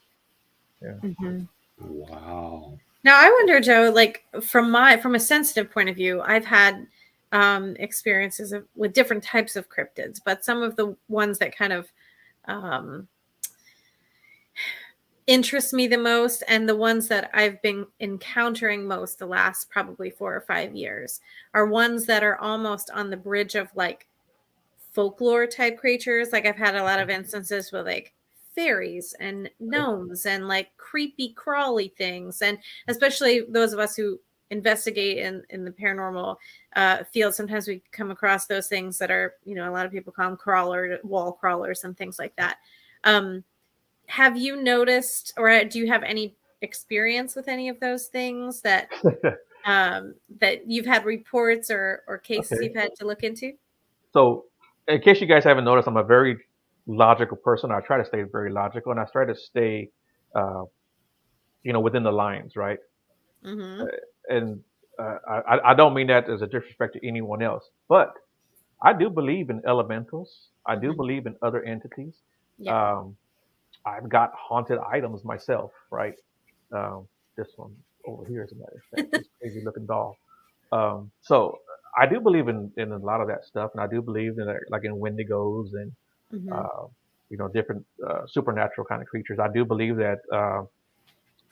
Yeah. Mm-hmm. Wow. Now I wonder, Joe, like from a sensitive point of view, I've had experiences with different types of cryptids, but some of the ones that kind of um, interest me the most, and the ones that I've been encountering most the last probably 4 or 5 years, are ones that are almost on the bridge of like folklore type creatures. Like I've had a lot of instances with like fairies and Okay. gnomes and like creepy crawly things, and especially those of us who investigate in the paranormal field, sometimes we come across those things that are, a lot of people call them wall crawlers and things like that. um have you noticed, or do you have any experience with any of those things that you've had reports or cases Okay. you've had to look into? So, in case you guys haven't noticed, I'm a very logical person. I try to stay very logical, and I try to stay, uh, within the lines, right? Mm-hmm. Uh, and I don't mean that as a disrespect to anyone else, but I do believe in elementals. I do Mm-hmm. believe in other entities. Yeah. Um, I've got haunted items myself, right? Um, this one over here, as a matter of fact, this crazy looking doll. So I do believe in a lot of that stuff, and I do believe in like in Wendigos and Mm-hmm. uh, different supernatural kind of creatures. I do believe that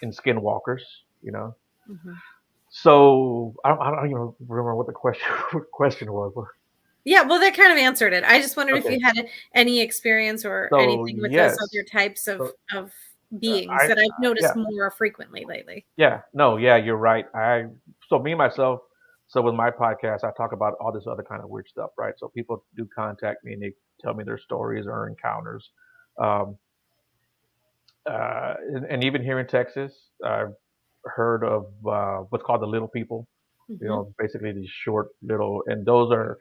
in skinwalkers, you know. Mm-hmm. So I don't even remember what the question was. Yeah, well, that kind of answered it. I just wondered if Okay, you had any experience or so anything with those yes, other types so of beings I that I've yeah, noticed more frequently lately. yeah, no, yeah, you're right. So me myself, so with my podcast, I talk about all this other kind of weird stuff, right? So people do contact me and they tell me their stories or encounters. Um, and even here in Texas, I've heard of what's called the little people. You Hmm. know, basically these short little, and those are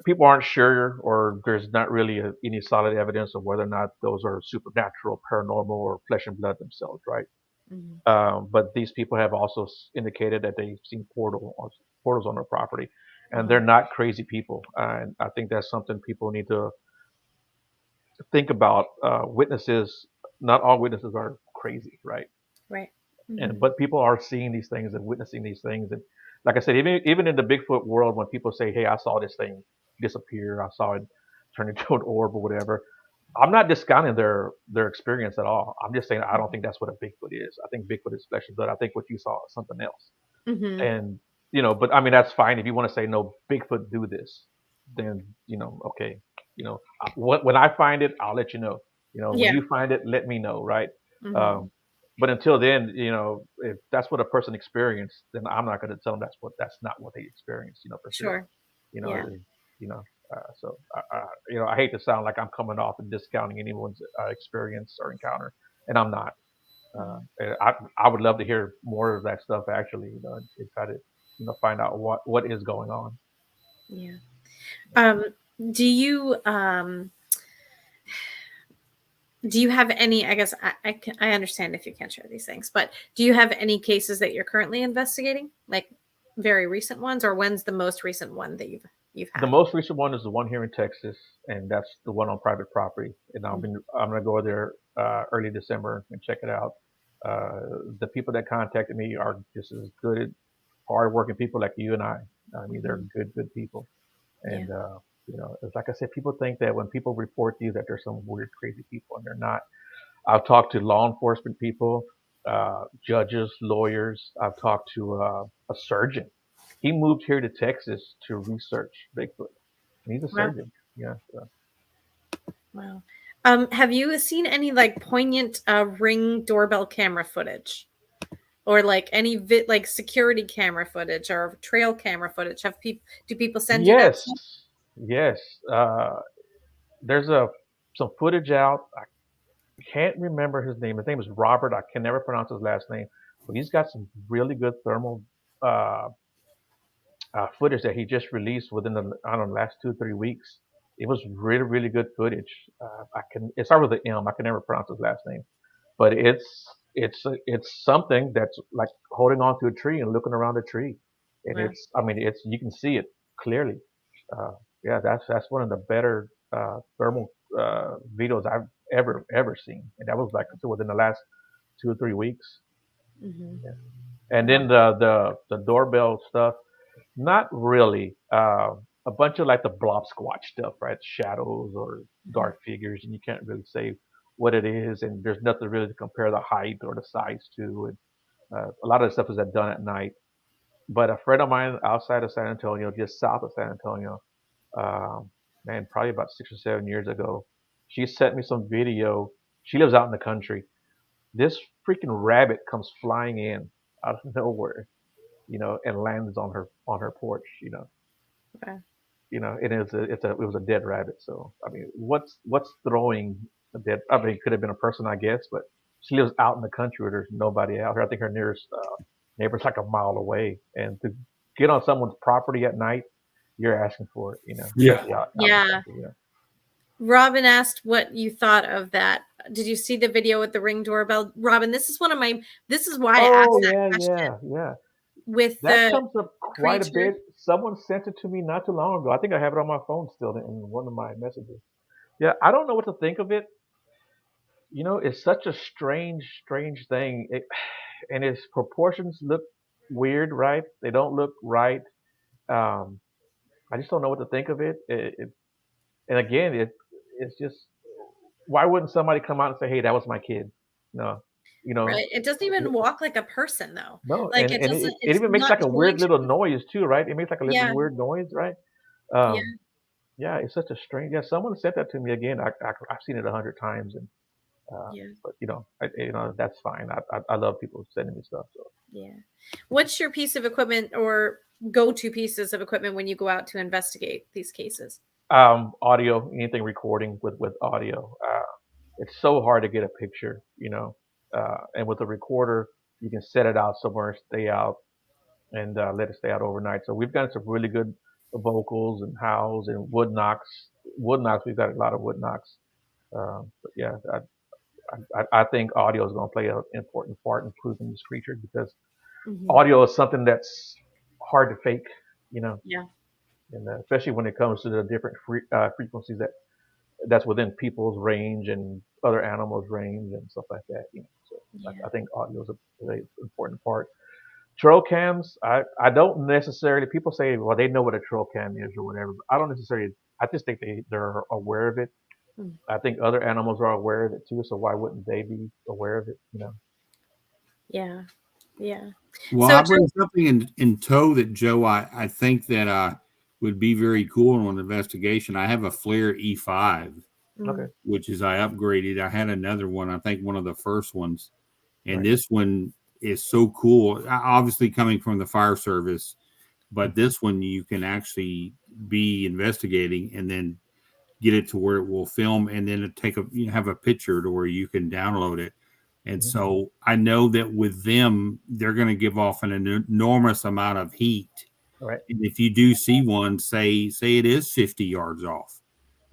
people aren't sure, or there's not really any solid evidence of whether or not those are supernatural, paranormal, or flesh and blood themselves, right? Hmm. But these people have also indicated that they've seen portals on their property, and they're Hmm. not crazy people. And I think that's something people need to think about. Witnesses, not all witnesses are crazy, right? Right. And Hmm. but people are seeing these things and witnessing these things. And like I said, even in the Bigfoot world, when people say, "Hey, I saw this thing disappear, I saw it turn into an orb or whatever," I'm not discounting their experience at all. I'm just saying I don't think that's what a Bigfoot is. I think Bigfoot is flesh and blood. I think what you saw is something else. Hmm. And but I mean that's fine if you want to say no, Bigfoot do this, then okay, when I find it, I'll let you know. When Yeah. you find it, let me know, right? Hmm. Um, but until then, if that's what a person experienced, then I'm not going to tell them that's not what they experienced, for sure. Sure. You know, Yeah. you know. So I hate to sound like I'm coming off and discounting anyone's experience or encounter, and I'm not. Uh, Mhm. and I would love to hear more of that stuff actually, and try to find out what is going on. Yeah. Um, do you um do you have any, I guess I understand if you can't share these things, but do you have any cases that you're currently investigating? Like very recent ones, or when's the most recent one that you've The had? most recent one is the one here in Texas, and that's the one on private property. And Mm. I'm gonna go there early December and check it out. Uh, the people that contacted me are just as good, hardworking people like you and I. I mean, they're Mhm. good people. Yeah. And it's like I said, people think that when people report to you that there's some weird, crazy people, and they're not. I've talked to law enforcement people, judges, lawyers. I've talked to a surgeon. He moved here to Texas to research Bigfoot. And he's a Wow. surgeon. Yeah. So. Wow. Have you seen any like poignant ring doorbell camera footage? Or like any like security camera footage or trail camera footage? Do people send you that Yes. stuff? Yes. There's some footage out. I can't remember his name. His name is Robert. I can never pronounce his last name, but he's got some really good thermal uh, footage that he just released within the I don't know last 2 3 weeks. It was really good footage. It started with an M. I can never pronounce his last name, but it's something that's like holding on to a tree and looking around a tree, and Wow. it's I mean it's you can see it clearly. Uh, yeah, that's one of the better thermal videos I've ever seen, and that was like within the last 2 or 3 weeks. Hmm. Yeah. And Wow. then the doorbell stuff. Not really. A bunch of like the blob squatch stuff, right? Shadows or Mhm. dark figures, and you can't really say what it is, and there's nothing really to compare the height or the size to. And a lot of the stuff is done at night. But a friend of mine outside of San Antonio, just south of San Antonio, um, man, probably about 6 or 7 years ago, she sent me some video. She lives out in the country. This freaking rabbit comes flying in out of nowhere, and lands on her porch, Wow. it was a dead rabbit. So I mean, what's throwing a dead? I mean, it could have been a person, I guess, but she lives out in the country where there's nobody out here. I think her nearest neighbor's like a mile away, and to get on someone's property at night, you're asking for it, Yeah. especially out in the Yeah. country. Robin asked what you thought of that. Did you see the video with the ring doorbell? Robin, this is why I Oh asked that yeah, question yeah, yeah. with That the comes up quite a creature. bit. Someone sent it to me not too long ago. I think I have it on my phone still in one of my messages. Yeah, I don't know what to think of it. It's such a strange thing. And its proportions look weird, right? They don't look right. Um, I just don't know what to think of it. And again, it's just why wouldn't somebody come out and say, "Hey, that was my kid"? No, you know, Right. It doesn't even walk like a person though. no, Like and it it's even makes not like a weird going to little noise too, right? It makes like a little yeah. weird noise, right? Yeah. Um, yeah, it's such a strange. Yeah, someone sent that to me again. I've seen it 100 times, and Yeah. but that's fine. I love people sending me stuff. So. Yeah. What's your piece of equipment or go-to pieces of equipment when you go out to investigate these cases? Audio, anything recording with audio. It's so hard to get a picture, and with a recorder, you can set it out somewhere, stay out, and let it stay out overnight. So we've got some really good vocals and howls and wood knocks. Wood knocks, we've got a lot of wood knocks. But yeah, I think audio is going to play an important part in proving this creature because Mhm. audio is something that's hard to fake, you know, Yeah. and especially when it comes to the different frequencies that's within people's range and other animals' range and stuff like that. You know, so Yeah. I think audio is a really important part. Trail cams, I don't necessarily. People say, well, they know what a trail cam is or whatever. But I don't necessarily. I just think they're aware of it. Mm. I think other animals are aware of it too. So why wouldn't they be aware of it? You know. Yeah. Yeah. Well, So I Joe, bring something in tow that Joe, I think that would be very cool in an investigation. I have a Flare E5, mm, Okay. which is I upgraded. I had another one, I think one of the first ones, and Right. this one is so cool. Obviously, coming from the fire service, but Mm-hmm. this one you can actually be investigating and then get it to where it will film and then take a have a picture to where you can download it. And Mm-hmm. so I know that with them, they're going to give off an enormous amount of heat. All right. And if you do see one, say it is 50 yards off,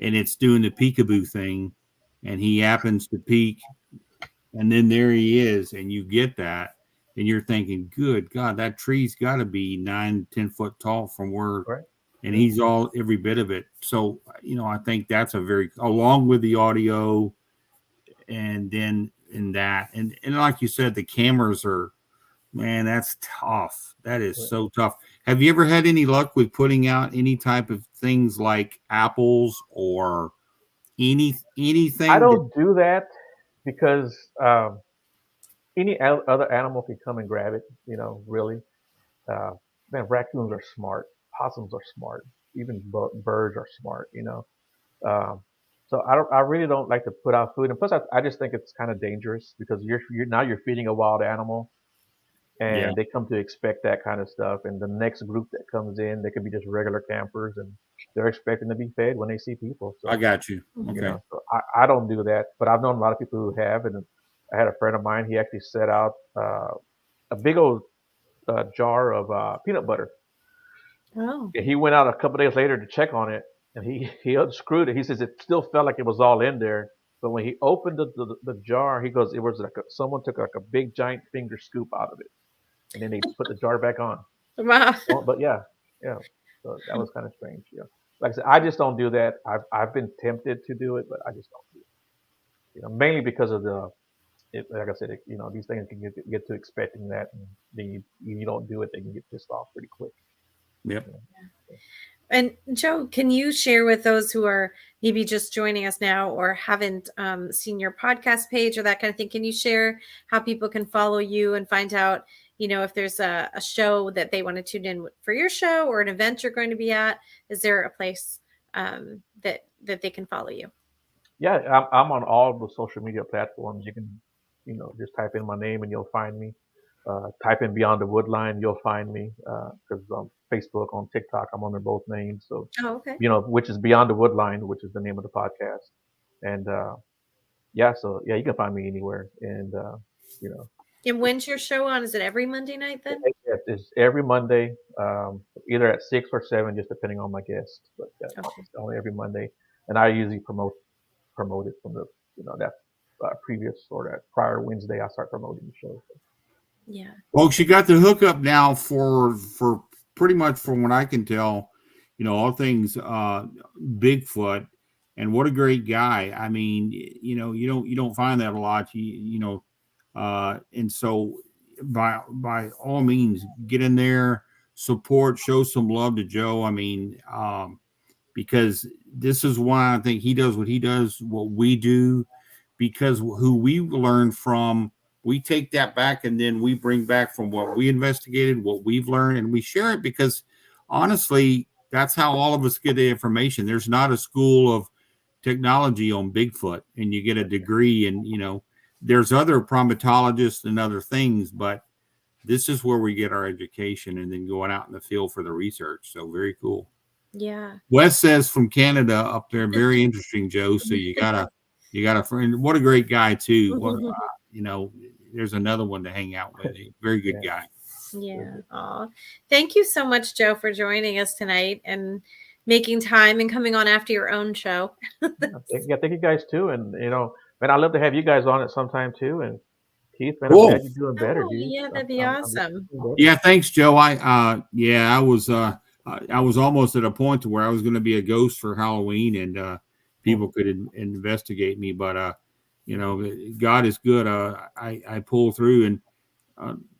and it's doing the peekaboo thing, and he happens to peek, and then there he is, and you get that, and you're thinking, good God, that tree's got to be 9, 10 foot tall from where, All right. and Yeah. he's all every bit of it. So I think that's a very along with the audio, and then in that, and like you said, the cameras are, man, that's tough. That is Right. so tough. Have you ever had any luck with putting out any type of things like apples or I anything that? don't do that because any other animal can come and grab it. You know, really. Uh, Man, raccoons are smart. Possums are smart. Even birds are smart. You know. So I don't. I really don't like to put out food, and plus, I just think it's kind of dangerous because you're now you're feeding a wild animal, Yeah, and they come to expect that kind of stuff. And the next group that comes in, they could be just regular campers, and they're expecting to be fed when they see people. I So got you. you mhm. Okay. know, so I don't do that. But I've known a lot of people who have, and I had a friend of mine. He actually set out a big old jar of peanut butter. Oh. And he went out a couple days later to check on it, and he unscrewed it. He says it still felt like it was all in there, but when he opened the jar, he goes, it was like someone took like a big giant finger scoop out of it, and then they put the jar back on. Wow. Well, but yeah, yeah. So that was kind of strange. Yeah, like I said, I just don't do that. I've been tempted to do it, but I just don't do it. You know, mainly because of like I said, these things can get to expecting that, and then you don't do it, they can get pissed off pretty quick. Yep. You know? And Joe, can you share with those who are maybe just joining us now or haven't seen your podcast page or that kind of thing? Can you share how people can follow you and find out, if there's a show that they want to tune in for your show or an event you're going to be at? Is there a place that they can follow you? Yeah, I'm on all the social media platforms. You can, just type in my name and you'll find me. Type in Beyond the Woodline, you'll find me. Because on Facebook, on TikTok, I'm under both names. So, Oh, okay. which is Beyond the Woodline, which is the name of the podcast. And yeah, so yeah, you can find me anywhere. And you know, And when's your show on? Is it every Monday night then? it's every Monday, either at 6 or 7, just depending on my guest. But Okay. it's only every Monday, and I usually promote it from the that previous or that prior Wednesday. I start promoting the show. So, Yeah. Folks, you got the hookup now for pretty much from what I can tell, all things Bigfoot, and what a great guy. I mean, you don't find that a lot. And so by all means, get in there, support, show some love to Joe. I mean, because this is why I think he does what he does, what we do, because who we learn from, we take that back and then we bring back from what we investigated, what we've learned, and we share it because honestly, that's how all of us get the information. There's not a school of technology on Bigfoot and you get a degree, and there's other primatologists and other things, but this is where we get our education and then going out in the field for the research. So very cool. Yeah. Wes says from Canada up there, very interesting, Joe. So you got a friend. What a great guy too. What, you know, there's another one to hang out with. Very good Yeah. guy. Yeah. Oh, thank you so much, Joe, for joining us tonight and making time and coming on after your own show. Thank you guys too. And man, I'd love to have you guys on at some time too. And Keith, man, I'm Cool. glad you're doing better, Oh, dude. yeah, that'd be I'm awesome. Yeah, thanks, Joe. I was almost at a point to where I was going to be a ghost for Halloween, and people could investigate me. But God is good. I pull through, and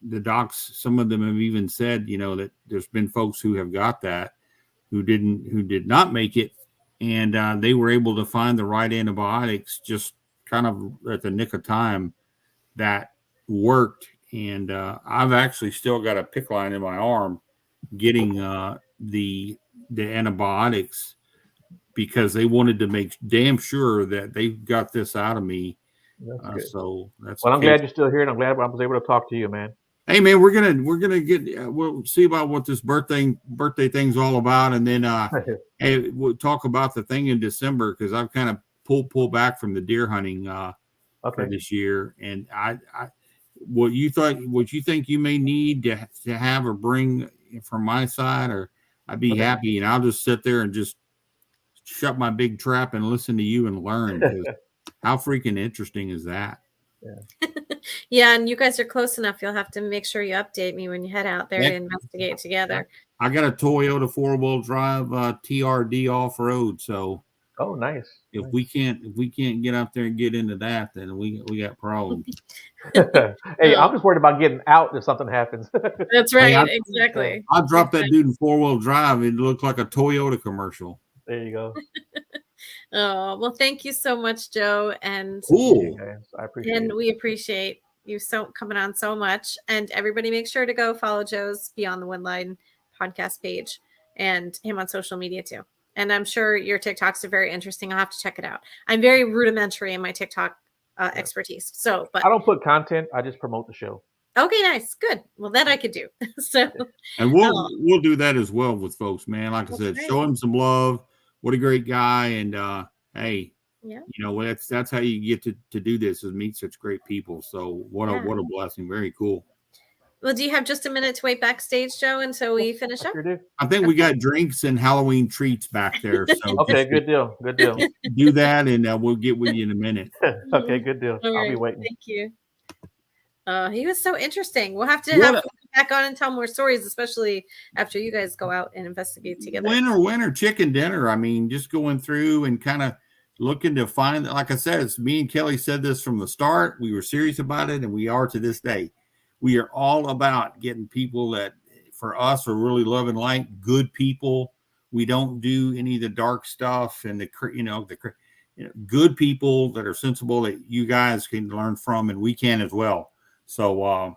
the docs, some of them have even said, that there's been folks who have got that who did not make it, and they were able to find the right antibiotics just kind of at the nick of time that worked. And I've actually still got a pick line in my arm getting the antibiotics because they wanted to make damn sure that they got this out of me. That's good. So that's Well, I'm glad you're still here, and I'm glad I was able to talk to you, man. Hey man, we're gonna get we'll see about what this birthday thing's all about, and then hey, we'll talk about the thing in December because I've kind of pulled back from the deer hunting for this year, and I what you think you may need to have or bring from my side, or I'd be happy, and I'll just sit there and just shut my big trap and listen to you and learn. Because how freaking interesting is that? Yeah. Yeah, and you guys are close enough. You'll have to make sure you update me when you head out there to investigate together. I got a Toyota 4-wheel drive TRD off road, so. Oh, nice. If we can't get out there and get into that, then we got problems. Hey, I'm just worried about getting out if something happens. That's right, exactly. I dropped that dude in 4-wheel drive. It looked like a Toyota commercial. There you go. Oh, well, thank you so much, Joe. And cool. I appreciate it. And we appreciate you coming on so much. And everybody make sure to go follow Joe's Beyond the One Line podcast page and him on social media too. And I'm sure your TikToks are very interesting. I'll have to check it out. I'm very rudimentary in my TikTok expertise. So, but I don't put content. I just promote the show. Okay, nice. Good. Well, that I could do. So, and we'll do that as well with folks, man. Like I said, show him some love. What a great guy. And hey, that's how you get to do this, is meet such great people. So what a blessing. Very cool. Well, do you have just a minute to wait backstage, Joe, until we finish up? Sure do. I think we got drinks and Halloween treats back there. So okay, good deal. Good deal. Do that, and we'll get with you in a minute. Okay, good deal. I'll be waiting. Thank you. He was so interesting. We'll have to have him back on and tell more stories, especially after you guys go out and investigate together. Winter chicken dinner. I mean, just going through and kind of looking to find, like I said, it's me and Kelly said this from the start. We were serious about it, and we are to this day. We are all about getting people that, for us, are really love and light, good people. We don't do any of the dark stuff and the good people that are sensible that you guys can learn from, and we can as well. So,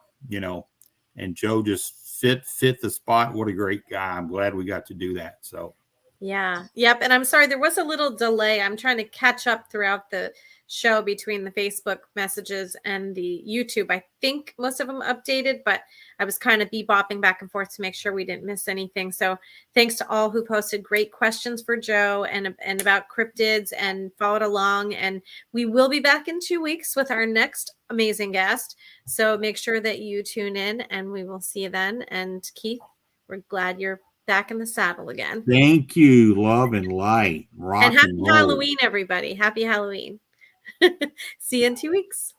and Joe just fit the spot. What a great guy. I'm glad we got to do that. So. Yeah. Yep. And I'm sorry, there was a little delay. I'm trying to catch up throughout the show between the Facebook messages and the YouTube. I think most of them updated, but I was kind of bebopping back and forth to make sure we didn't miss anything. So thanks to all who posted great questions for Joe and about cryptids and followed along. And we will be back in 2 weeks with our next amazing guest. So make sure that you tune in, and we will see you then. And Keith, we're glad you're back in the saddle again. Thank you. Love and light. Rock and happy Halloween, everybody. Happy Halloween. See you in 2 weeks.